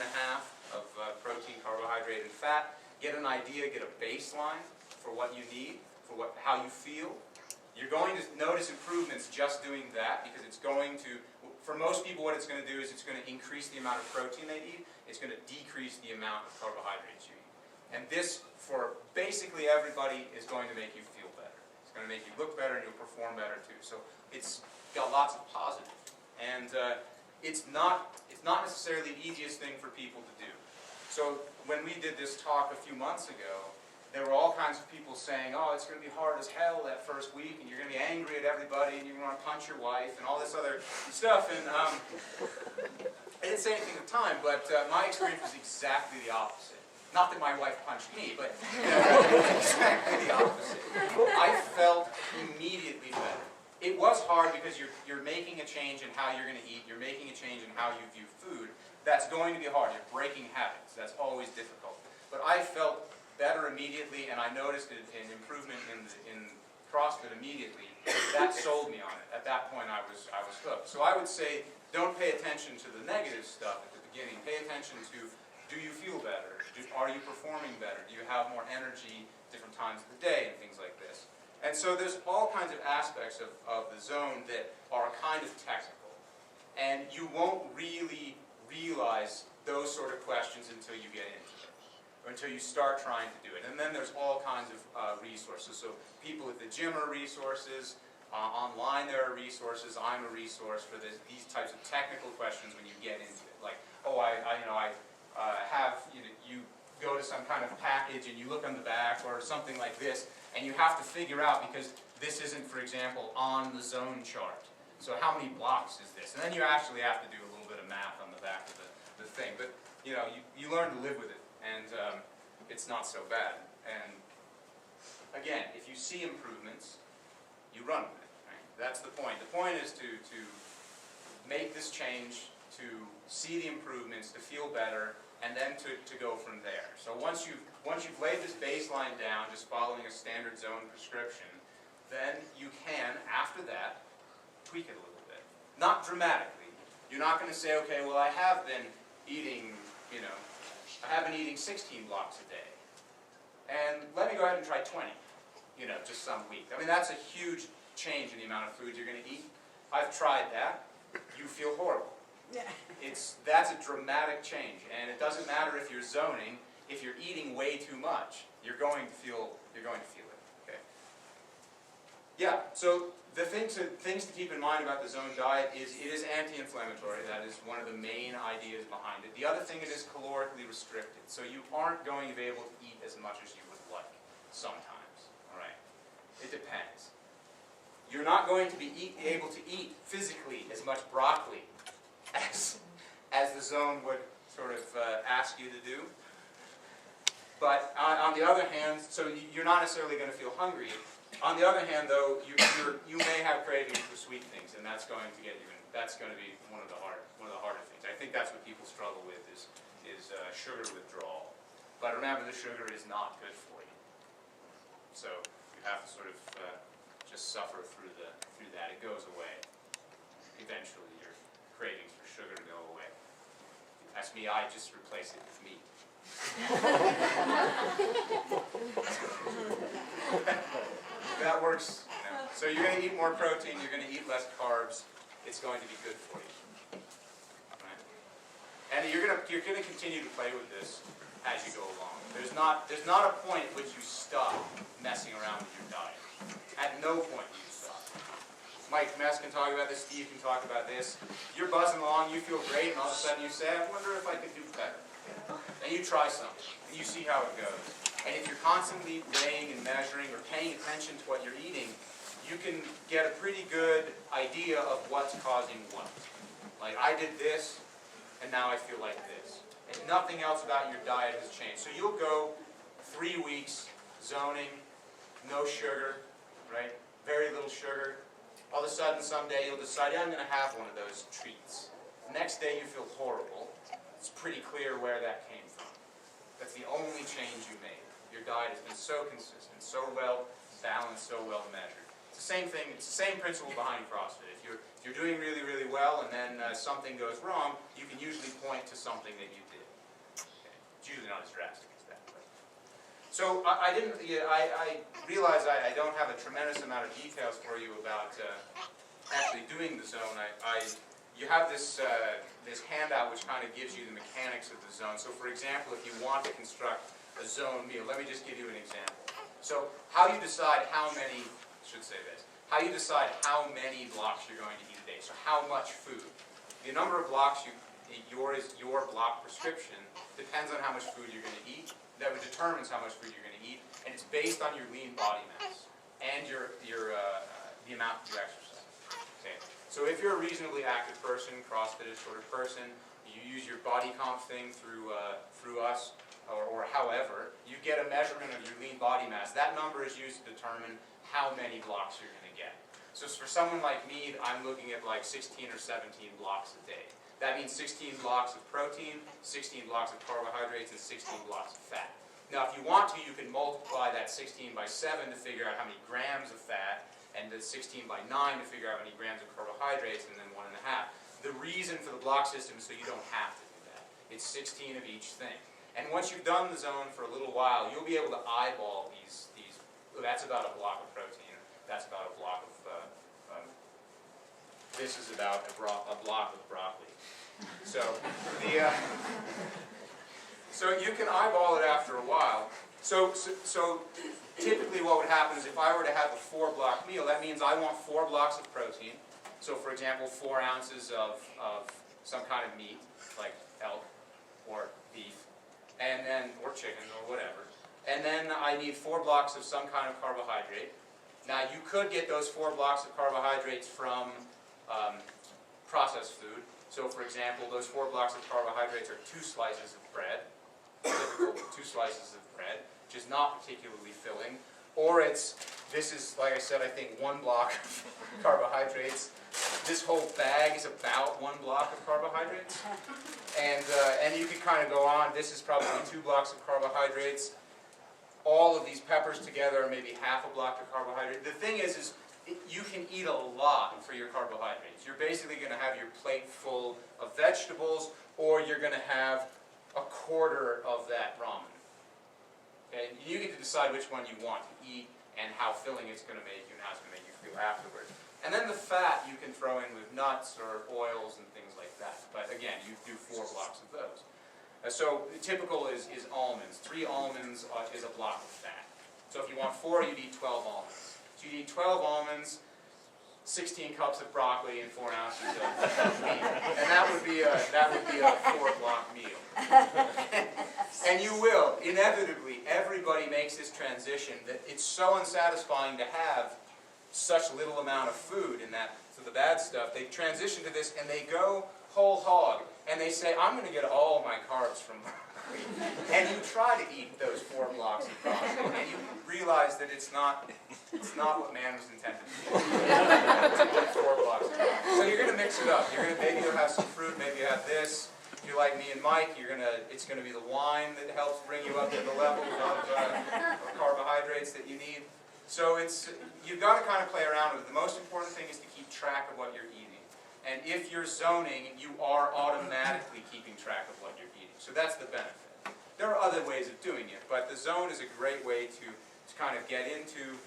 of protein, carbohydrate, and fat. Get an idea, get a baseline for what you need, for how you feel. You're going to notice improvements just doing that, because it's going to, for most people, what it's going to do is it's going to increase the amount of protein they eat. It's going to decrease the amount of carbohydrates you eat. And this, for basically everybody, is going to make you feel better. It's going to make you look better and you'll perform better too. So it's got lots of positives. And it's not necessarily the easiest thing for people to do. So when we did this talk a few months ago, there were all kinds of people saying, oh, it's going to be hard as hell that first week, and you're going to be angry at everybody, and you're going to punch your wife, and all this other stuff. And I didn't say anything at the time, but my experience was exactly the opposite. Not that my wife punched me, but exactly the opposite. I felt immediately better. It was hard because you're making a change in how you're going to eat. You're making a change in how you view food. That's going to be hard. You're breaking habits. That's always difficult. But I felt better immediately, and I noticed an improvement in CrossFit immediately. That sold me on it. At that point, I was hooked. So I would say, don't pay attention to the negative stuff at the beginning. Pay attention to, do you feel better? Are you performing better? Do you have more energy different times of the day, and things like this. And so there's all kinds of aspects of the zone that are kind of technical. And you won't really realize those sort of questions until you get into it, or until you start trying to do it. And then there's all kinds of resources. So people at the gym are resources. Online there are resources. I'm a resource for these types of technical questions when you get into it. Like, oh, you go to some kind of package and you look on the back or something like this, and you have to figure out, because this isn't, for example, on the zone chart. So how many blocks is this? And then you actually have to do a little bit of math on the back of the thing. But you learn to live with it, and it's not so bad. And again, if you see improvements, you run with it. Right? That's the point. The point is to make this change, to see the improvements, to feel better, and then to go from there. So once you've laid this baseline down, just following a standard zone prescription, then you can, after that, tweak it a little bit. Not dramatically. You're not going to say, okay, well, I have been eating 16 blocks a day, and let me go ahead and try 20, just some week. I mean, that's a huge change in the amount of food you're going to eat. I've tried that. You feel horrible. Yeah. that's a dramatic change, and it doesn't matter if you're zoning. If you're eating way too much, you're going to feel it. Okay. Yeah. So the things to keep in mind about the zone diet is it is anti-inflammatory. That is one of the main ideas behind it. The other thing, it is calorically restricted, so you aren't going to be able to eat as much as you would like sometimes. All right. It depends. You're not going to be able to eat physically as much broccoli as the zone would sort of ask you to do. But on the other hand, so you're not necessarily going to feel hungry. On the other hand, though, you may have cravings for sweet things, and that's going to get you. That's going to be one of the harder things. I think that's what people struggle with is sugar withdrawal. But remember, the sugar is not good for you. So you have to sort of just suffer through that. It goes away. Eventually, your cravings for sugar go away. That's me. I just replace it with meat. That works. You know. So you're going to eat more protein. You're going to eat less carbs. It's going to be good for you. Right? And you're going to continue to play with this as you go along. There's not a point at which you stop messing around with your diet. At no point do you stop. Mike Mess can talk about this. Steve can talk about this. You're buzzing along. You feel great, and all of a sudden you say, "I wonder if I could do better." And you try something, and you see how it goes. And if you're constantly weighing and measuring or paying attention to what you're eating, you can get a pretty good idea of what's causing what. Like, I did this, and now I feel like this. And nothing else about your diet has changed. So you'll go 3 weeks zoning, no sugar, right? Very little sugar. All of a sudden, someday you'll decide, yeah, I'm going to have one of those treats. The next day you feel horrible. It's pretty clear where that came from. That's the only change you made. Your diet has been so consistent, so well balanced, so well measured. It's the same thing. It's the same principle behind CrossFit. If you're doing really, really well, and then something goes wrong, you can usually point to something that you did. Okay. It's usually not as drastic as that. But. So I realize I don't have a tremendous amount of details for you about actually doing the zone. You have this handout which kind of gives you the mechanics of the zone. So for example, if you want to construct a zone meal, let me just give you an example. So how you decide how many blocks you're going to eat a day. So how much food. The number of blocks your block prescription depends on how much food you're going to eat. That determines how much food you're going to eat, and it's based on your lean body mass and the amount you exercise. Okay. So if you're a reasonably active person, CrossFit sort of person, you use your body comp thing through us, or however, you get a measurement of your lean body mass. That number is used to determine how many blocks you're going to get. So for someone like me, I'm looking at like 16 or 17 blocks a day. That means 16 blocks of protein, 16 blocks of carbohydrates, and 16 blocks of fat. Now if you want to, you can multiply that 16 by 7 to figure out how many grams of fat, and the 16 by 9 to figure out how many grams of carbohydrates, and then 1.5. The reason for the block system is so you don't have to do that. It's 16 of each thing. And once you've done the zone for a little while, you'll be able to eyeball these. That's about a block of protein. That's about a block of. This is about a block of broccoli. So so you can eyeball it after a while. So typically, what would happen is if I were to have a 4-block meal, that means I want 4 blocks of protein. So for example, 4 ounces of some kind of meat, like elk or beef. And then, or chicken, or whatever. And then I need 4 blocks of some kind of carbohydrate. Now you could get those 4 blocks of carbohydrates from processed food. So for example, those 4 blocks of carbohydrates are 2 slices of bread. Typical 2 slices of bread, which is not particularly filling. Or this is, like I said, I think 1 block of carbohydrates. This whole bag is about 1 block of carbohydrates. And you can kind of go on. This is probably 2 blocks of carbohydrates. All of these peppers together are maybe half a block of carbohydrate. The thing is you can eat a lot for your carbohydrates. You're basically going to have your plate full of vegetables, or you're going to have a quarter of that ramen. Okay? You get to decide which one you want to eat and how filling it's going to make you and how it's going to make you feel afterwards. And then the fat you can throw in with nuts or oils and things like that. But again, you do 4 blocks of those. So typical is almonds. 3 almonds is a block of fat. So if you want 4, you'd eat 12 almonds. So you eat 12 almonds, 16 cups of broccoli, and 4 ounces of meat. And that would be a 4-block meal. And you will, inevitably, everybody makes this transition that it's so unsatisfying to have such little amount of food in that, so the bad stuff. They transition to this and they go whole hog. And they say, I'm going to get all my carbs from broccoli. And you try to eat those 4 blocks of broccoli, and you realize that it's not what man was intended to do. To eat 4 blocks of broccoli. So you're going to mix it up. Maybe you'll have some fruit, maybe you have this. If you're like me and Mike, it's going to be the wine that helps bring you up to the level of carbohydrates that you need. So you've got to kind of play around with it. The most important thing is to keep track of what you're eating. And if you're zoning, you are automatically keeping track of what you're eating. So that's the benefit. There are other ways of doing it, but the zone is a great way to kind of get into,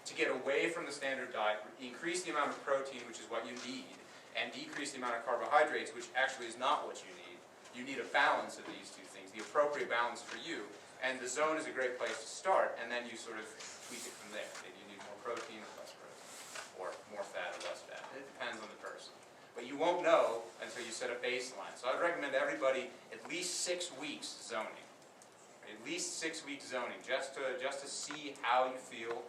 to get away from the standard diet, increase the amount of protein, which is what you need, and decrease the amount of carbohydrates, which actually is not what you need. You need a balance of these 2 things, the appropriate balance for you. And the zone is a great place to start, and then you sort of tweak it from there. Maybe you need more protein or less protein, or more fat or less fat. It depends on the person. But you won't know until you set a baseline. So I'd recommend everybody at least 6 weeks zoning. At least 6 weeks zoning, just to see how you feel.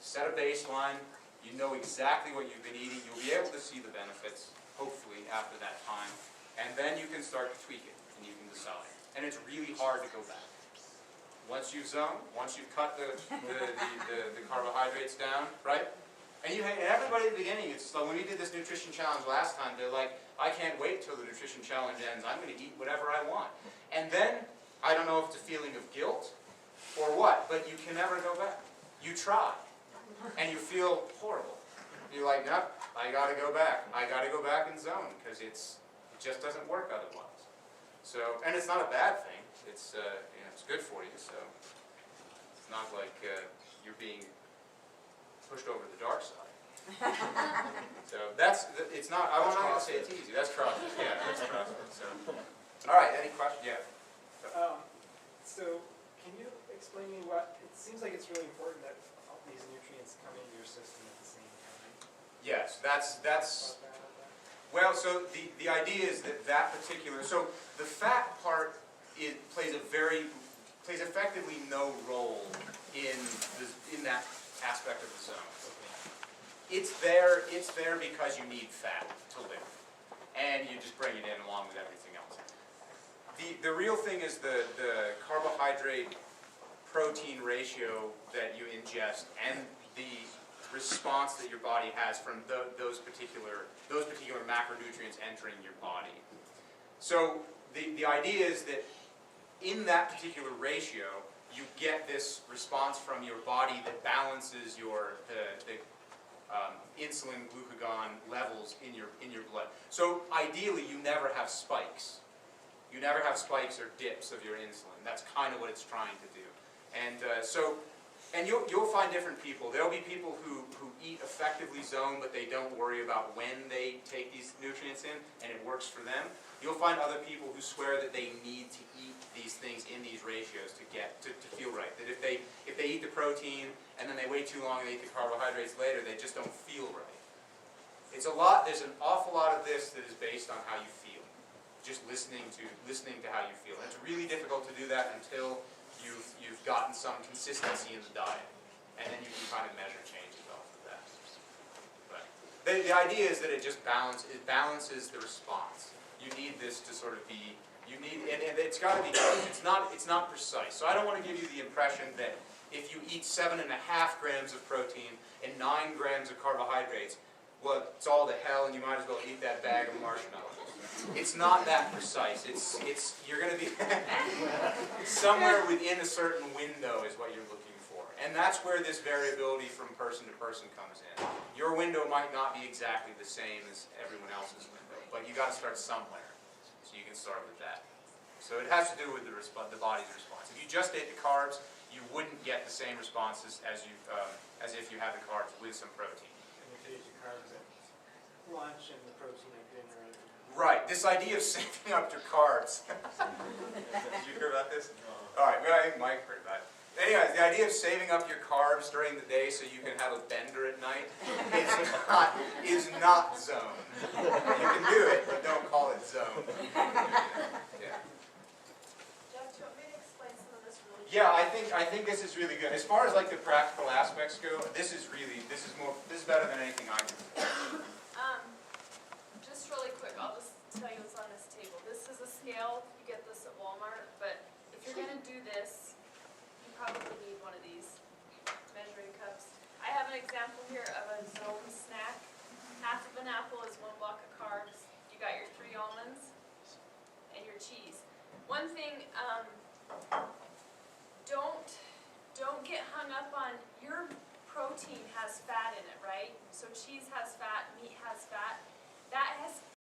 Set a baseline. You know exactly what you've been eating. You'll be able to see the benefits, hopefully, after that time. And then you can start to tweak it, and you can decide. And it's really hard to go back. Once you've zoned, once you've cut the carbohydrates down, right? And everybody at the beginning, it's like when we did this nutrition challenge last time, they're like, I can't wait till the nutrition challenge ends. I'm going to eat whatever I want. And then, I don't know if it's a feeling of guilt or what, but you can never go back. You try, and you feel horrible. You're like, nope, I got to go back. I got to go back and zone, because it just doesn't work otherwise. So, and it's not a bad thing. It's it's good for you. So it's not like you're being pushed over the dark side. So it's not. I'm not going to say it's easy. That's CrossFit. Yeah, that's CrossFit. So, all right. Any questions? Yeah. So can you explain me it seems like it's really important that all these nutrients come into your system at the same time. Yes, that's. Well, so the idea is that particular. So the fat part plays effectively no role in that aspect of the zone. It's there because you need fat to live, and you just bring it in along with everything else. The real thing is the carbohydrate protein ratio that you ingest and the response that your body has from those particular macronutrients entering your body. So the idea is that in that particular ratio, you get this response from your body that balances the insulin glucagon levels in your blood. So ideally, you never have spikes. You never have spikes or dips of your insulin. That's kind of what it's trying to do. And you'll find different people. There'll be people who eat effectively zone, but they don't worry about when they take these nutrients in, and it works for them. You'll find other people who swear that they need to eat these things in these ratios to feel right. That if they eat the protein and then they wait too long and they eat the carbohydrates later, they just don't feel right. There's an awful lot of this that is based on how you feel. Just listening to how you feel. And it's really difficult to do that until you've gotten some consistency in the diet, and then you can kind of measure changes off of that. But the idea is that it balances the response. You need this to sort of be, and it's got to be. It's not precise. So I don't want to give you the impression that if you eat 7.5 grams of protein and 9 grams of carbohydrates, well, it's all to hell, and you might as well eat that bag of marshmallows. It's not that precise. You're going to be somewhere within a certain window is what you're looking for. And that's where this variability from person to person comes in. Your window might not be exactly the same as everyone else's window, but you got to start somewhere. So you can start with that. So it has to do with the body's response. If you just ate the carbs, you wouldn't get the same responses as if you had the carbs with some protein. And if you eat the carbs at lunch and the protein at dinner, Right, this idea of saving up your carbs. Did you hear about this? All right, well, I think Mike heard about it. Anyways, the idea of saving up your carbs during the day so you can have a bender at night is not zone. You can do it, but don't call it zone. Yeah. Jeff, do you want me to explain some of this really? Yeah, I think this is really good. As far as like the practical aspects go, this is better than anything I can do. Just really quick, I'll just tell you what's on this table. This is a scale, you get this at Walmart, but if you're gonna do this, you probably need one of these measuring cups. I have an example here of a zone snack. Half of an apple is 1 block of carbs. You got your 3 almonds and your cheese. One thing, don't get hung up on, your protein has fat in it, right? So cheese has fat, meat has fat. That